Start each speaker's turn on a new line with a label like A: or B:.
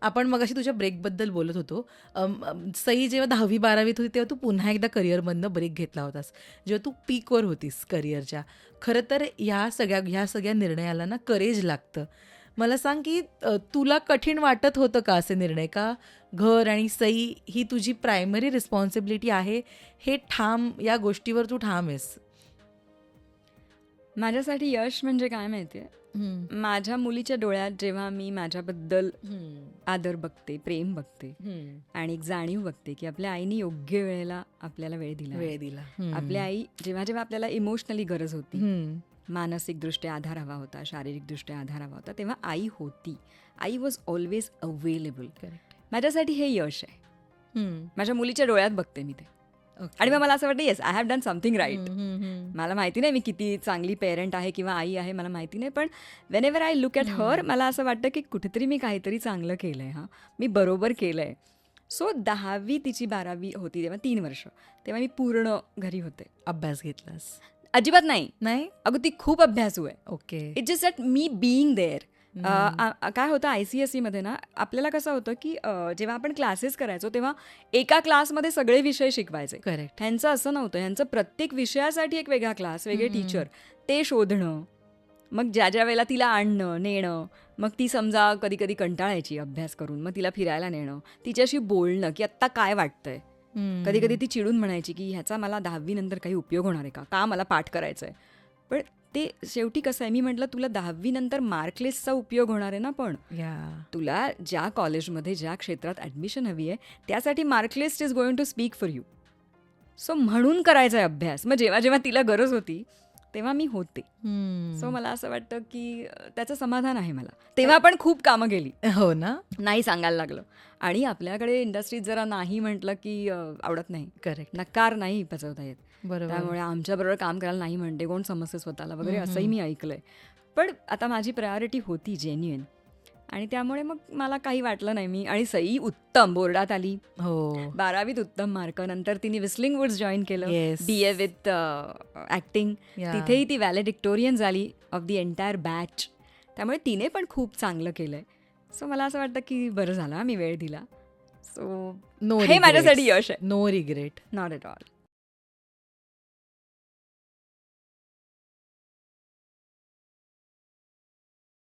A: आपण मगाशी तुझ्या ब्रेकबद्दल बोलत होतो. सई जेव्हा 10वी-12वीत होती तेव्हा तू पुन्हा एकदा करिअरमधनं ब्रेक घेतला होतास. जेव्हा तू पीकवर होतीस करिअरच्या. खरं तर ह्या सगळ्या निर्णयाला ना करेज लागतं. मला सांग की तुला कठीण वाटत होतं का असे निर्णय? का घर आणि सई ही तुझी प्रायमरी रिस्पॉन्सिबिलिटी आहे, हे ठाम या गोष्टीवर तू ठाम आहेस?
B: माझ्यासाठी यश म्हणजे काय माहितीये,
A: हं,
B: माझ्या मुलीच्या डोळ्यात जेव्हा मी माझ्याबद्दल
A: हं,
B: आदर बघते, प्रेम बघते
A: हं.
B: आणि एक जाणीव बघते की आपल्या आईने योग्य वेळेला आपल्याला वेळ दिला आहे.
A: वेळ दिला. हं,
B: आपली आई जेव्हा जेव्हा आपल्याला इमोशनली गरज होती,
A: हं.
B: मानसिकदृष्ट्या आधार हवा होता, शारीरिकदृष्ट्या आधार हवा होता, तेव्हा आई होती. I was always available.
A: Correct.
B: माझ्यासाठी हे यश आहे.
A: हं.
B: माझ्या मुलीच्या डोळ्यात बघते मी ते.
A: ओके.
B: आणि मग मला असं वाटतं, yes, I have done something right.
A: हं, हं, हं.
B: मला माहिती नाही मी किती चांगली पेरेंट आहे किंवा आई आहे, मला माहिती नाही, पण whenever I look at her, मला असं वाटतं की कुठेतरी मी काहीतरी चांगलं केलं आहे. हां, मी बरोबर केलं आहे. सो 10वी तिची 12वी होती तेव्हा 3 वर्ष, तेव्हा मी पूर्ण घरी होते.
A: अभ्यास घेतलास?
B: अजिबात नाही.
A: नाही?
B: अगं ती खूप अभ्यासू आहे.
A: Okay.
B: It just that me being there.
A: हं.
B: काय होतं ICSE ना, आपल्याला कसं होतं की जेव्हा आपण क्लासेस करायचो तेव्हा एका क्लासमध्ये सगळे विषय शिकवायचे.
A: करेक्ट.
B: ह्यांचं असं नव्हतं. ह्यांचं प्रत्येक विषयासाठी एक वेगळा क्लास, वेगळे टीचर, ते शोधणं, मग ज्या ज्या वेळेला तिला आणणं नेणं, मग ती समजा कधी कधी कंटाळायची अभ्यास करून, मग तिला फिरायला नेणं, तिच्याशी बोलणं की आत्ता काय वाटतंय. कधी कधी ती चिडून म्हणायची की ह्याचा मला 10वी नंतर काही उपयोग होणार आहे का मला पाठ करायचं आहे. पण ते शेवटी कसं आहे, मी म्हटलं तुला 10वी नंतर मार्कलिस्टचा उपयोग होणार आहे ना, पण
A: या.
B: तुला ज्या कॉलेजमध्ये ज्या क्षेत्रात ॲडमिशन हवी आहे त्यासाठी marklist is going to speak for you. So म्हणून करायचा आहे अभ्यास. मग जेव्हा जेव्हा तिला गरज होती तेव्हा मी होते. सो मला असं वाटतं की त्याचं समाधान आहे मला. तेव्हा पण खूप कामं गेली,
A: हो ना?
B: नाही सांगायला लागलं. आणि आपल्याकडे इंडस्ट्रीत जरा नाही म्हटलं की आवडत नाही,
A: करेक्ट.
B: नकार नाही पचवता येत.
A: बरोबर.
B: त्यामुळे आमच्याबरोबर काम करायला नाही म्हणते, कोण समजते स्वतःला वगैरे, असंही मी ऐकलंय. पण आता माझी प्रायोरिटी होती जेन्युइन, आणि त्यामुळे मग मला काही वाटलं नाही. मी आणि सई उत्तम बोर्डात आली,
A: हो.
B: 12वीत उत्तम मार्क, नंतर तिने विस्लिंग वुड्स जॉईन केलं,
A: येस.
B: BA with acting.
A: या.
B: तिथेही ती व्हॅलेडिक्टोरियन झाली ऑफ द एंटायर बॅच. त्यामुळे तिने पण खूप चांगलं केलंय. सो मला असं वाटतं की बरं झालं मी वेळ दिला. सो
A: नो
B: हे माझ्यासाठी
A: रिग्रेट्स.
B: यश आहे.
A: No regret.
B: Not at all.